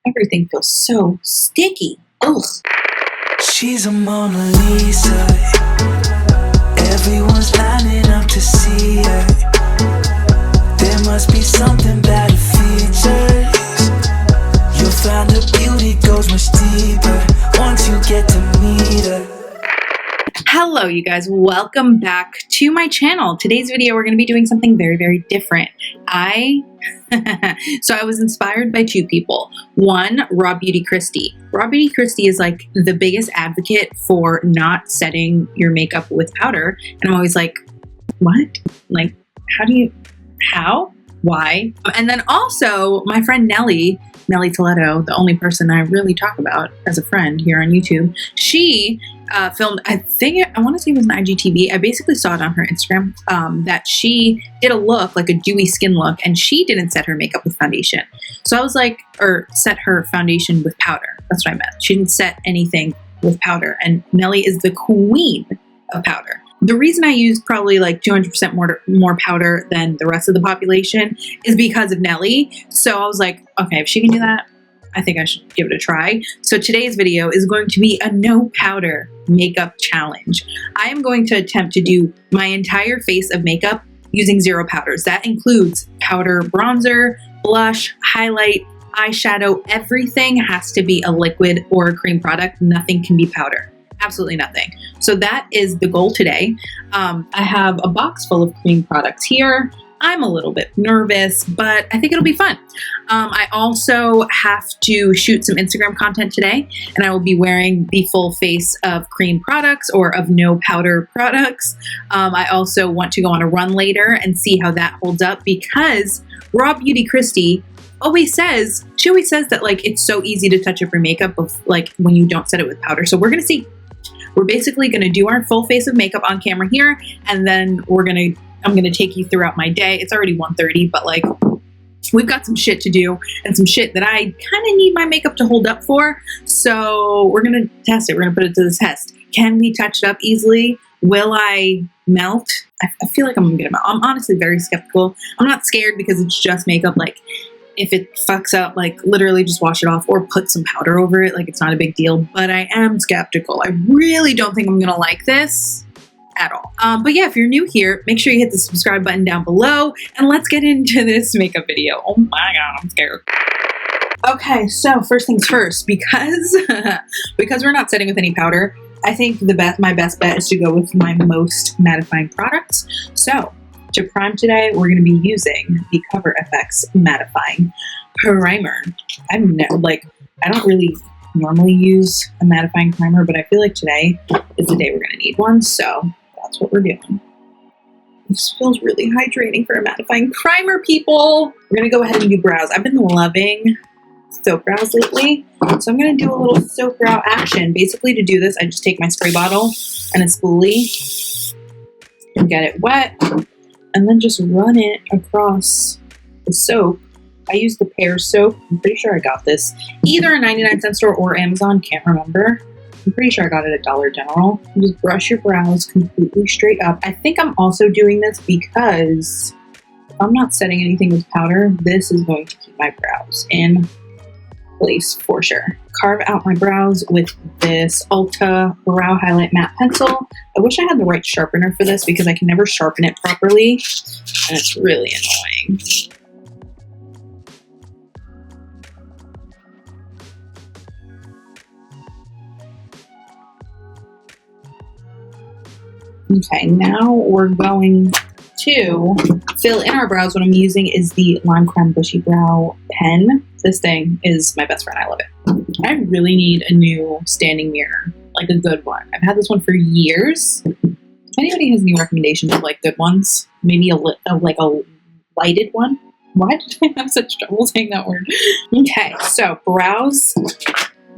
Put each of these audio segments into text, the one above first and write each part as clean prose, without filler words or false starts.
Everything feels so sticky. Ugh. She's a Mona Lisa. Everyone's lining up to see her. There must be something about her features. You'll find her beauty goes much deeper once you get to meet her. Hello, you guys. Welcome back to my channel. Today's video, we're going to be doing something very, very different. So I was inspired by two people. One, Raw Beauty Christy. Raw Beauty Christy is like the biggest advocate for not setting your makeup with powder. And I'm always like, what? Like, how? Why? And then also my friend Nelly Toledo, the only person I really talk about as a friend here on YouTube, she filmed, I want to say it was an IGTV. I basically saw it on her Instagram, that she did a look, like a dewy skin look, and she didn't set her makeup with foundation. So I was like, or set her foundation with powder. That's what I meant. She didn't set anything with powder, and Nelly is the queen of powder. The reason I use probably like 200% more powder than the rest of the population is because of Nelly. So I was like, okay, if she can do that, I think I should give it a try. So today's video is going to be a no powder makeup challenge. I am going to attempt to do my entire face of makeup using zero powders. That includes powder, bronzer, blush, highlight, eyeshadow. Everything has to be a liquid or a cream product. Nothing can be powder. Absolutely nothing. So that is the goal today. I have a box full of cream products here. I'm a little bit nervous, but I think it'll be fun. I also have to shoot some Instagram content today, and I will be wearing the full face of cream products or of no powder products. I also want to go on a run later and see how that holds up, because Raw Beauty Christy always says that like it's so easy to touch up your makeup like when you don't set it with powder. So we're gonna see. We're basically gonna do our full face of makeup on camera here, and then I'm gonna take you throughout my day. It's already 1:30, but like we've got some shit to do and some shit that I kind of need my makeup to hold up for. So we're gonna test it. We're gonna put it to the test. Can we touch it up easily? Will I melt? I feel like I'm gonna melt. I'm honestly very skeptical. I'm not scared because it's just makeup. Like if it fucks up, like literally just wash it off or put some powder over it. Like it's not a big deal, but I am skeptical. I really don't think I'm gonna like this at all. But yeah, if you're new here, make sure you hit the subscribe button down below, and let's get into this makeup video. Oh my god, I'm scared. Okay, so first things first, because we're not setting with any powder, I think my best bet is to go with my most mattifying products. So to prime today, we're going to be using the Cover FX mattifying primer. I don't really normally use a mattifying primer, but I feel like today is the day we're going to need one, so that's what we're doing. This feels really hydrating for a mattifying primer, people. We're going to go ahead and do brows. I've been loving soap brows lately, so I'm going to do a little soap brow action. Basically, to do this, I just take my spray bottle and a spoolie and get it wet, and then just run it across the soap. I use the PEARS soap. I'm pretty sure I got this either a 99-cent store or Amazon. Can't remember. I'm pretty sure I got it at Dollar General. You just brush your brows completely straight up. I think I'm also doing this because if I'm not setting anything with powder, this is going to keep my brows in place for sure. Carve out my brows with this Ulta Brow Highlight Matte Pencil. I wish I had the right sharpener for this because I can never sharpen it properly, and it's really annoying. Okay, now we're going to fill in our brows. What I'm using is the Lime Creme Bushy Brow pen. This thing is my best friend. I love it. I really need a new standing mirror, like a good one. I've had this one for years. If anybody has any recommendations of like good ones, maybe a lighted one. Why did I have such trouble saying that word? Okay, so brows.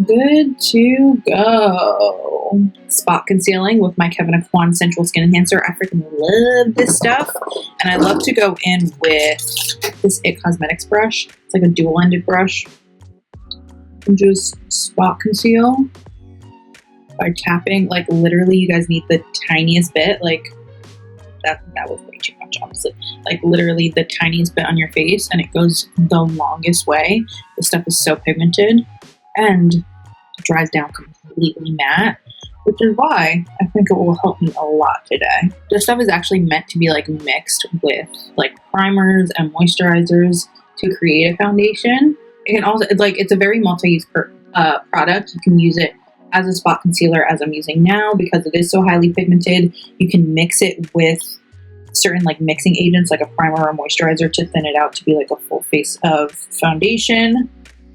Good to go. Spot concealing with my Kevin Aquan Central Skin Enhancer. I freaking love this stuff. And I love to go in with this IT Cosmetics brush. It's like a dual-ended brush. And just spot conceal by tapping. Like literally you guys need the tiniest bit. Like that was way too much, honestly. Like literally the tiniest bit on your face and it goes the longest way. This stuff is so pigmented and it dries down completely matte, which is why I think it will help me a lot today. This stuff is actually meant to be like mixed with like primers and moisturizers to create a foundation. It can also, it's a very multi-use product. You can use it as a spot concealer as I'm using now because it is so highly pigmented. You can mix it with certain like mixing agents like a primer or moisturizer to thin it out to be like a full face of foundation.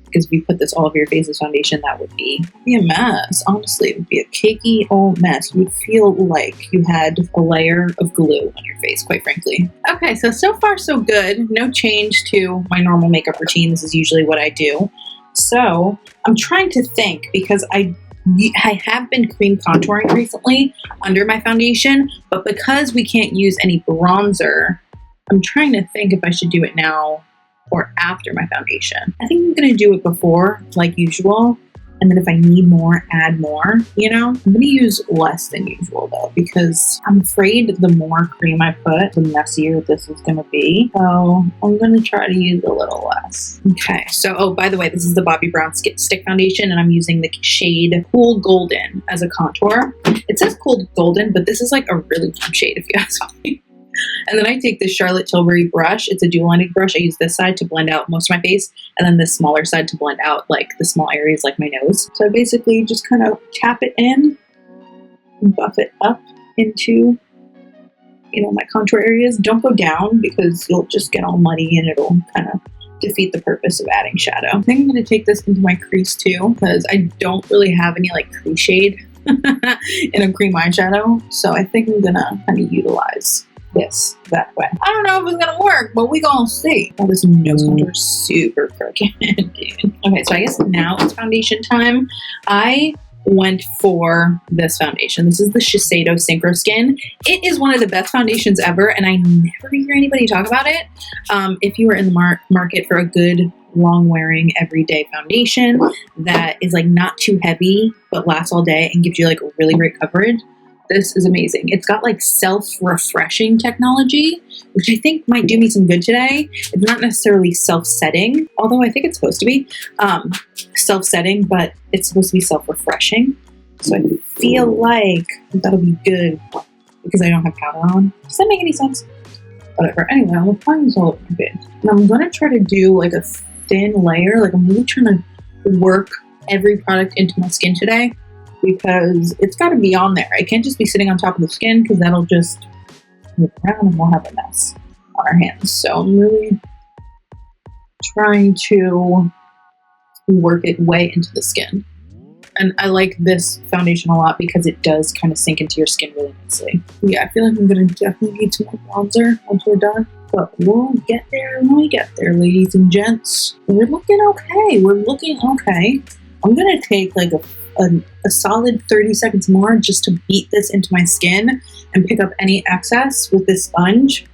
Because if you put this all over your face as foundation, that would be a mess. Honestly, it would be a cakey old mess. You would feel like you had a layer of glue on your face, quite frankly. Okay, so far so good. No change to my normal makeup routine. This is usually what I do. So I'm trying to think because I have been cream contouring recently under my foundation, but because we can't use any bronzer, I'm trying to think if I should do it now or after my foundation. I think I'm gonna do it before, like usual, and then if I need more, add more, you know? I'm gonna use less than usual though, because I'm afraid the more cream I put, the messier this is gonna be. So I'm gonna try to use a little less. Okay, so, oh, by the way, this is the Bobbi Brown Stick Foundation, and I'm using the shade Cool Golden as a contour. It says Cool Golden, but this is like a really warm shade if you ask me. And then I take this Charlotte Tilbury brush. It's a dual-ended brush. I use this side to blend out most of my face, and then this smaller side to blend out like the small areas like my nose. So I basically just kind of tap it in and buff it up into, you know, my contour areas. Don't go down because you'll just get all muddy and it'll kind of defeat the purpose of adding shadow. I think I'm going to take this into my crease too because I don't really have any like crease shade in a cream eyeshadow. So I think I'm going to kind of utilize this that way. I don't know if it's gonna work, but we gonna see. Oh, this nose contour is super crooked, dude. Okay, so I guess now it's foundation time. I went for this foundation. This is the Shiseido Synchro Skin. It is one of the best foundations ever, and I never hear anybody talk about it. If you are in the market for a good, long-wearing, everyday foundation that is like not too heavy, but lasts all day and gives you like really great coverage, this is amazing. It's got like self-refreshing technology, which I think might do me some good today. It's not necessarily self-setting, although I think it's supposed to be self-setting, but it's supposed to be self-refreshing. So I feel like that'll be good because I don't have powder on. Does that make any sense? Whatever. Anyway, I'm applying this all over my face. And I'm going to try to do like a thin layer. Like I'm really trying to work every product into my skin today, because it's got to be on there. It can't just be sitting on top of the skin because that'll just move around and we'll have a mess on our hands. So I'm really trying to work it way into the skin. And I like this foundation a lot because it does kind of sink into your skin really nicely. Yeah, I feel like I'm going to definitely need some more bronzer once we're done. But we'll get there when we get there, ladies and gents. We're looking okay. We're looking okay. I'm going to take like a solid 30 seconds more just to beat this into my skin and pick up any excess with this sponge,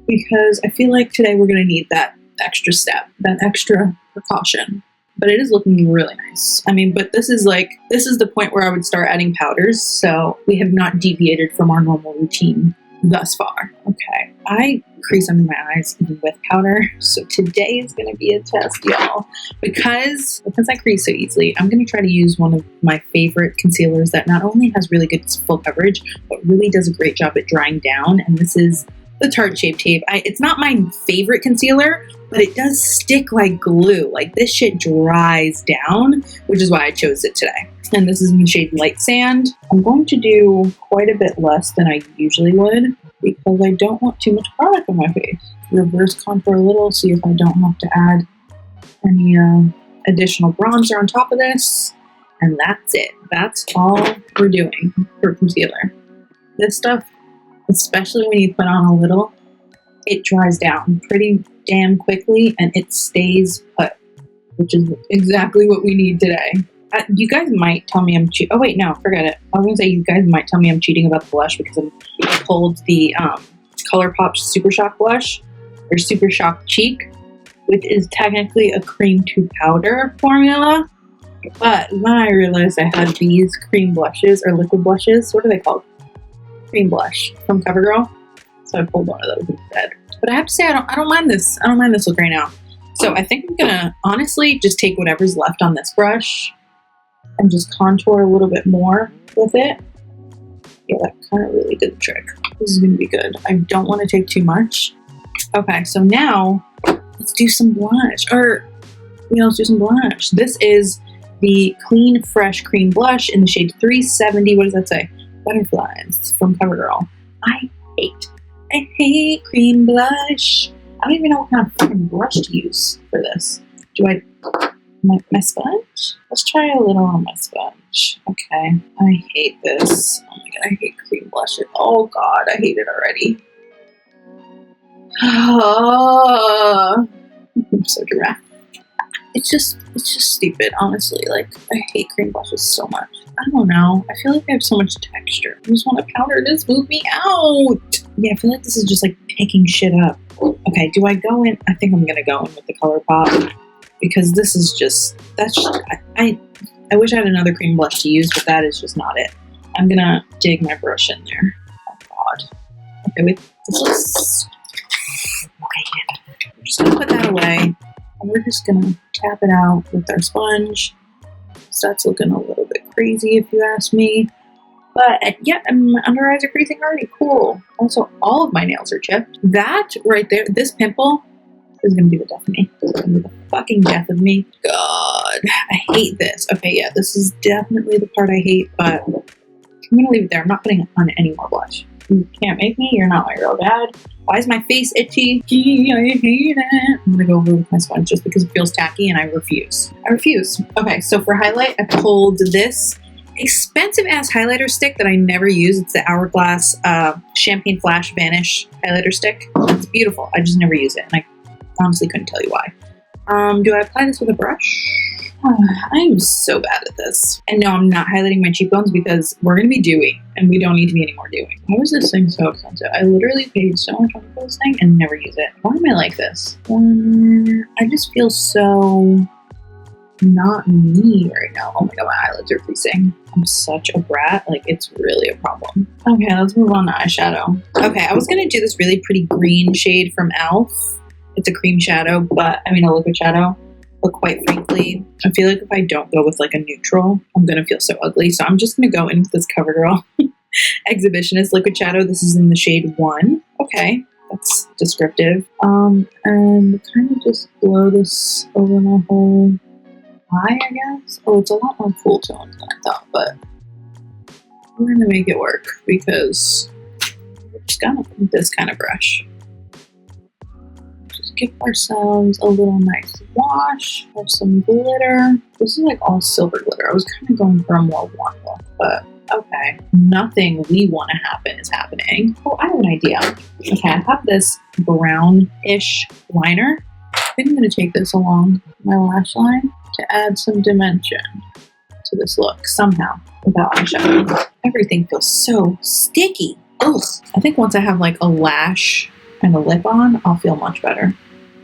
because I feel like today we're going to need that extra step, that extra precaution. But it is looking really nice. I mean, but this is the point where I would start adding powders, so we have not deviated from our normal routine thus far. Okay, I crease under my eyes even with powder, so today is going to be a test, y'all. Because I crease so easily, I'm going to try to use one of my favorite concealers that not only has really good full coverage, but really does a great job at drying down, and this is the Tarte Shape Tape. It's not my favorite concealer, but it does stick like glue. Like this shit dries down, which is why I chose it today. And this is in the shade Light Sand. I'm going to do quite a bit less than I usually would because I don't want too much product on my face. Reverse contour a little, see if I don't have to add any additional bronzer on top of this. And that's it. That's all we're doing for concealer. This stuff, especially when you put on a little, it dries down pretty damn quickly and it stays put, which is exactly what we need today. You guys might tell me I'm cheating. Oh wait, no, forget it. I was gonna say you guys might tell me I'm cheating about the blush because I pulled the ColourPop Super Shock blush, or Super Shock Cheek, which is technically a cream to powder formula. But then I realized I had these cream blushes or liquid blushes. What are they called? cream blush from CoverGirl. So I pulled one of those instead. But I have to say, I don't mind this. I don't mind this look right now. So I think I'm gonna honestly just take whatever's left on this brush and just contour a little bit more with it. Yeah, that kind of really did the trick. This is gonna be good. I don't want to take too much. Okay, so now let's do some blush. Or let's do some blush. This is the Clean Fresh Cream Blush in the shade 370. What does that say? Butterflies. It's from CoverGirl. I hate cream blush. I don't even know what kind of fucking brush to use for this. Do I, my sponge? Let's try a little on my sponge. Okay. I hate this. Oh my god, I hate cream blush. Oh god, I hate it already. Oh, I'm so dramatic. It's just stupid, honestly. Like, I hate cream blushes so much. I don't know. I feel like they have so much texture. I just want to powder this. Move me out. Yeah, I feel like this is just like picking shit up. Okay, do I go in? I think I'm gonna go in with the ColourPop because this is just, I wish I had another cream blush to use, but that is just not it. I'm gonna dig my brush in there. Oh god. Okay, wait. This looks okay. I'm just gonna put that away. And we're just gonna tap it out with our sponge. So that's looking a little bit crazy if you ask me. But yeah, my under eyes are creasing already. Cool. Also, all of my nails are chipped. That right there, this pimple is gonna be the death of me. It's gonna be the fucking death of me. God, I hate this. Okay, yeah, this is definitely the part I hate, but I'm gonna leave it there. I'm not putting on any more blush. You can't make me. You're not my real dad. Why is my face itchy? I hate it. I'm gonna go over with my sponge just because it feels tacky and I refuse. Okay, so for highlight, I pulled this expensive ass highlighter stick that I never use. It's the Hourglass Champagne Flash Vanish highlighter stick. It's beautiful. I just never use it, and I honestly couldn't tell you why. Do I apply this with a brush? I am so bad at this. And no, I'm not highlighting my cheekbones because we're going to be dewy and we don't need to be any more dewy. Why is this thing so expensive? I literally paid so much money for this thing and never use it. Why am I like this? I just feel so not me right now. Oh my god, my eyelids are creasing. I'm such a brat. Like, it's really a problem. Okay, let's move on to eyeshadow. Okay, I was going to do this really pretty green shade from e.l.f. It's a cream shadow, but I mean a liquid shadow. But quite frankly, I feel like if I don't go with like a neutral, I'm going to feel so ugly. So I'm just going to go in with this CoverGirl Exhibitionist liquid shadow. This is in the shade 1. Okay, that's descriptive. And kind of just blow this over my whole eye, I guess. Oh, it's a lot more cool toned than I thought, but we're going to make it work because we're just going to with this kind of brush. Give ourselves a little nice wash of some glitter. This is like all silver glitter. I was kind of going for a more warm look, but okay. Nothing we want to happen is happening. Oh, I have an idea. Okay, I have this brownish liner. I think I'm going to take this along my lash line to add some dimension to this look somehow without eyeshadow. Everything feels so sticky. Ugh. I think once I have like a lash and a lip on, I'll feel much better.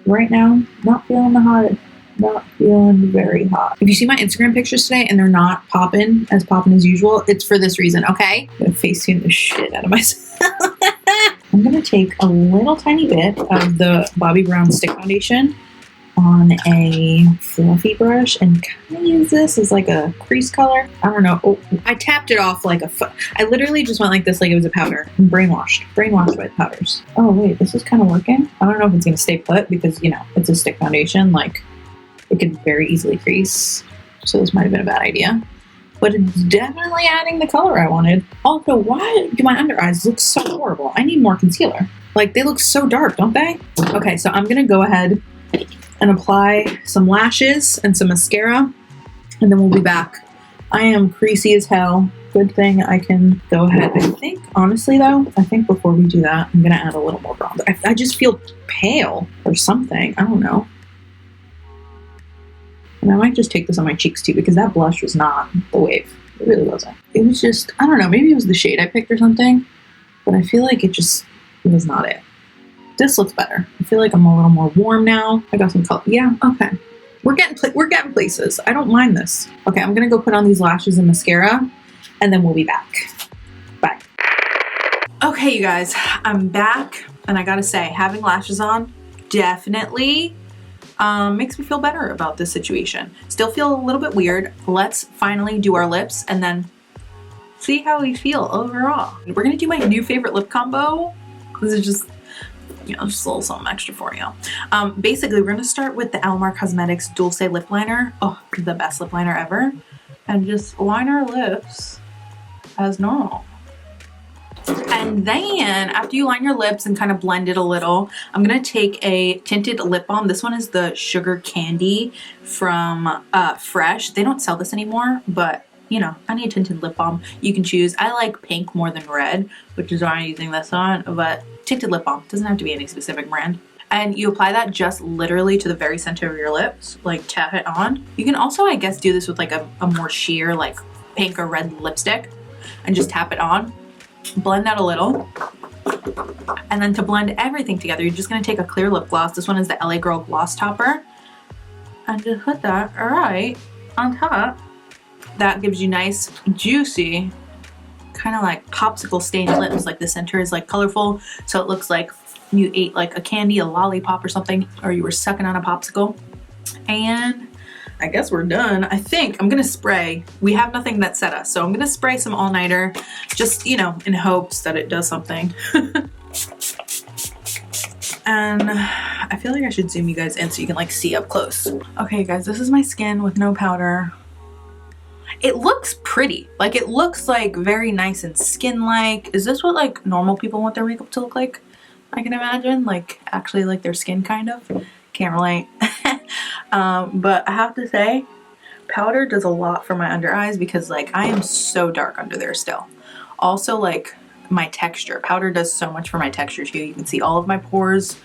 Right now, not feeling the hottest. Not feeling very hot. If you see my Instagram pictures today and they're not popping as usual, it's for this reason, okay? I'm gonna Facetune the shit out of myself. I'm gonna take a little tiny bit of the Bobbi Brown Stick Foundation on a fluffy brush and kind of use this as like a crease color. I don't know. Oh, I tapped it off like I literally just went like this like it was a powder. I'm brainwashed by the powders. Oh wait, this is kind of working. I don't know if it's gonna stay put because, you know, it's a stick foundation. Like, it could very easily crease. So this might have been a bad idea. But it's definitely adding the color I wanted. Also, why do my under eyes look so horrible? I need more concealer. Like, they look so dark, don't they? Okay, so I'm gonna go ahead and apply some lashes and some mascara, and then we'll be back. I am creasy as hell. Good thing I can go ahead. I think, honestly though, before we do that, I'm gonna add a little more bronzer. I just feel pale or something. I don't know. And I might just take this on my cheeks too, because that blush was not the wave. It really wasn't. It was just, I don't know, maybe it was the shade I picked or something, but I feel like it was not it. This looks better. I feel like I'm a little more warm now. I got some color. Yeah, okay. We're getting places. I don't mind this. Okay, I'm gonna go put on these lashes and mascara, and then we'll be back. Bye. Okay, you guys, I'm back, and I gotta say, having lashes on definitely makes me feel better about this situation. Still feel a little bit weird. Let's finally do our lips and then see how we feel overall. We're gonna do my new favorite lip combo. This is just, you know, just a little something extra for you. Basically, we're gonna start with the Almar Cosmetics Dulce Lip Liner. Oh, the best lip liner ever. And just line our lips as normal. And then after you line your lips and kind of blend it a little, I'm gonna take a tinted lip balm. This one is the Sugar Candy from Fresh. They don't sell this anymore, but you know, I need a tinted lip balm. You can choose. I like pink more than red, which is why I'm using this one, but tinted lip balm. Doesn't have to be any specific brand. And you apply that just literally to the very center of your lips, like tap it on. You can also, I guess, do this with like a more sheer, like pink or red lipstick and just tap it on. Blend that a little. And then to blend everything together, you're just gonna take a clear lip gloss. This one is the LA Girl Gloss Topper. And just put that right on top. That gives you nice, juicy, kind of like popsicle stained lips. Like the center is like colorful, so it looks like you ate like a candy, a lollipop or something, or you were sucking on a popsicle. And I guess we're done. I think I'm gonna spray. We have nothing that set us, so I'm gonna spray some all-nighter, just, you know, in hopes that it does something. And I feel like I should zoom you guys in so you can like see up close. Okay guys, this is my skin with no powder. It looks pretty. Like it looks like very nice and skin-like. Is this what like normal people want their makeup to look like? I can imagine, like actually like their skin kind of. Can't relate. But I have to say, powder does a lot for my under eyes because like I am so dark under there still. Also like my texture. Powder does so much for my texture too. You can see all of my pores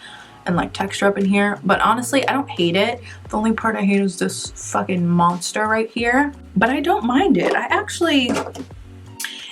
and like texture up in here. But honestly, I don't hate it. The only part I hate is this fucking monster right here. But I don't mind it. I actually,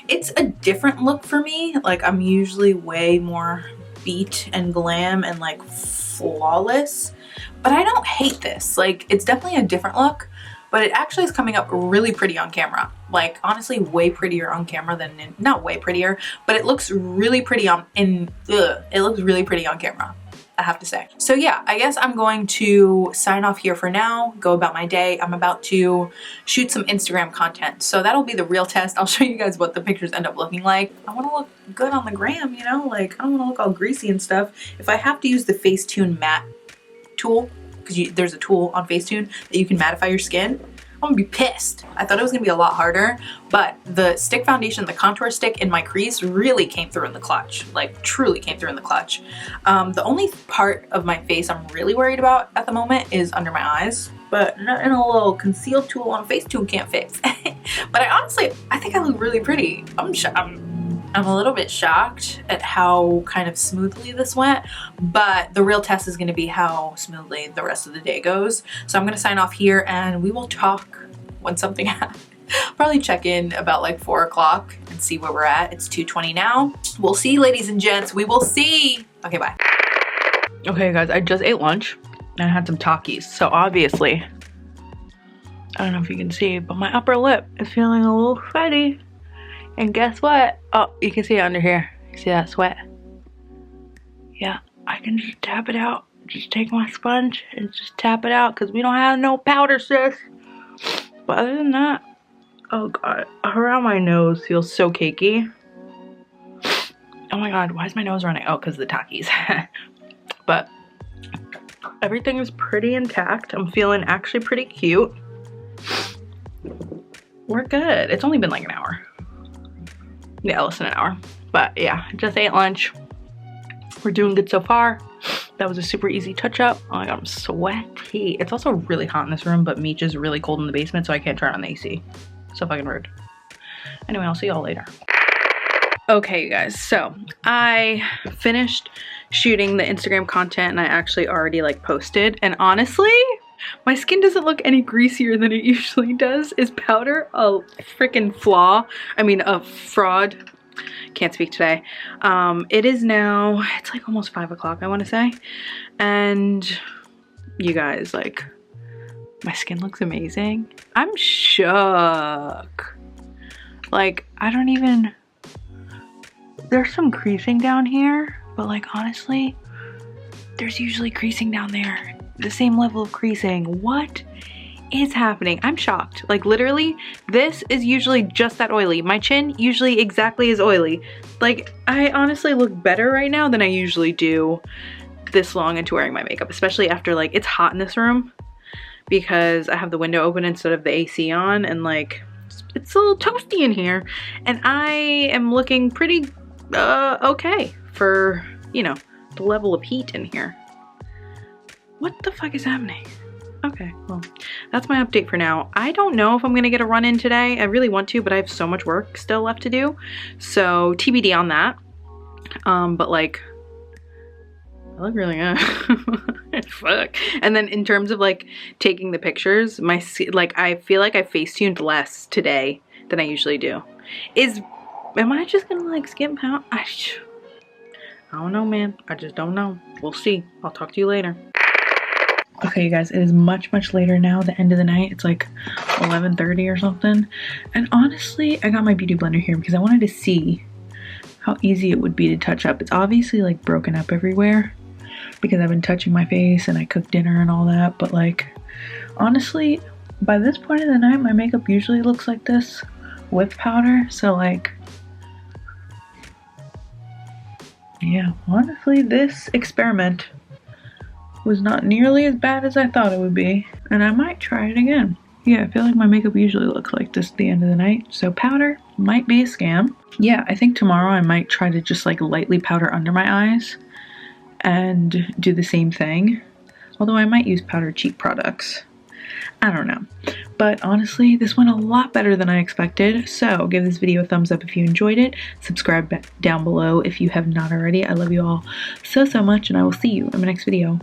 it's a different look for me. Like I'm usually way more beat and glam and like flawless. But I don't hate this. Like it's definitely a different look. But it actually is coming up really pretty on camera. Like honestly, way prettier on camera than not way prettier, but it looks really pretty on it looks really pretty on camera, I have to say. So yeah, I guess I'm going to sign off here for now, go about my day. I'm about to shoot some Instagram content. So that'll be the real test. I'll show you guys what the pictures end up looking like. I want to look good on the gram, you know, like I don't want to look all greasy and stuff. If I have to use the Facetune matte tool, because there's a tool on Facetune that you can mattify your skin, I'm gonna be pissed. I thought it was gonna be a lot harder, but the stick foundation, the contour stick in my crease really came through in the clutch, like truly came through in the clutch. The only part of my face I'm really worried about at the moment is under my eyes, but nothing a little conceal tool on Facetune can't fix. But I think I look really pretty. I'm a little bit shocked at how kind of smoothly this went, but the real test is going to be how smoothly the rest of the day goes. So I'm going to sign off here and we will talk when something happens. Probably check in about like 4 o'clock and see where we're at. It's 2:20 now. We'll see, ladies and gents. We will see. Okay, bye. Okay, guys, I just ate lunch and I had some Takis. So obviously, I don't know if you can see, but my upper lip is feeling a little sweaty. And guess what? Oh, you can see it under here. You see that sweat? Yeah, I can just tap it out. Just take my sponge and just tap it out because we don't have no powder, sis. But other than that, oh god, around my nose feels so cakey. Oh my god, why is my nose running? Oh, because of the Takis. But everything is pretty intact. I'm feeling actually pretty cute. We're good. It's only been like an hour. Yeah, less than an hour. But yeah, just ate lunch. We're doing good so far. That was a super easy touch up. Oh my god, I'm sweaty. It's also really hot in this room, but Meech is really cold in the basement, so I can't turn on the AC. So fucking rude. Anyway, I'll see y'all later. Okay, you guys, so I finished shooting the Instagram content and I actually already like posted, and honestly, my skin doesn't look any greasier than it usually does. Is powder a freaking flaw? I mean, a fraud. Can't speak today. It is now, it's like almost 5 o'clock, I want to say. And you guys, like, my skin looks amazing. I'm shook. Like, I don't even, There's some creasing down here, but like honestly, there's usually creasing down there. The same level of creasing. What is happening? I'm shocked. Like literally, this is usually just that oily. My chin usually exactly as oily. Like I honestly look better right now than I usually do this long into wearing my makeup, especially after like it's hot in this room because I have the window open instead of the AC on, and like it's a little toasty in here, and I am looking pretty okay for, you know, the level of heat in here. What the fuck is happening? Okay, well, that's my update for now. I don't know if I'm gonna get a run in today. I really want to, but I have so much work still left to do. So TBD on that. But like, I look really good. Fuck. And then in terms of like taking the pictures, I feel like I face-tuned less today than I usually do. Am I just gonna like skip out? I don't know, man. I just don't know. We'll see. I'll talk to you later. Okay, you guys, it is much, much later now, the end of the night. It's like 11:30 or something. And honestly, I got my beauty blender here because I wanted to see how easy it would be to touch up. It's obviously like broken up everywhere because I've been touching my face and I cooked dinner and all that. But like, honestly, by this point in the night, my makeup usually looks like this with powder. So like, yeah, honestly, this experiment was not nearly as bad as I thought it would be, and I might try it again. Yeah, I feel like my makeup usually looks like this at the end of the night, so powder might be a scam. Yeah, I think tomorrow I might try to just like lightly powder under my eyes and do the same thing, although I might use powder cheek products. I don't know. But honestly, this went a lot better than I expected, so give this video a thumbs up if you enjoyed it. Subscribe down below if you have not already. I love you all so, so much, and I will see you in my next video.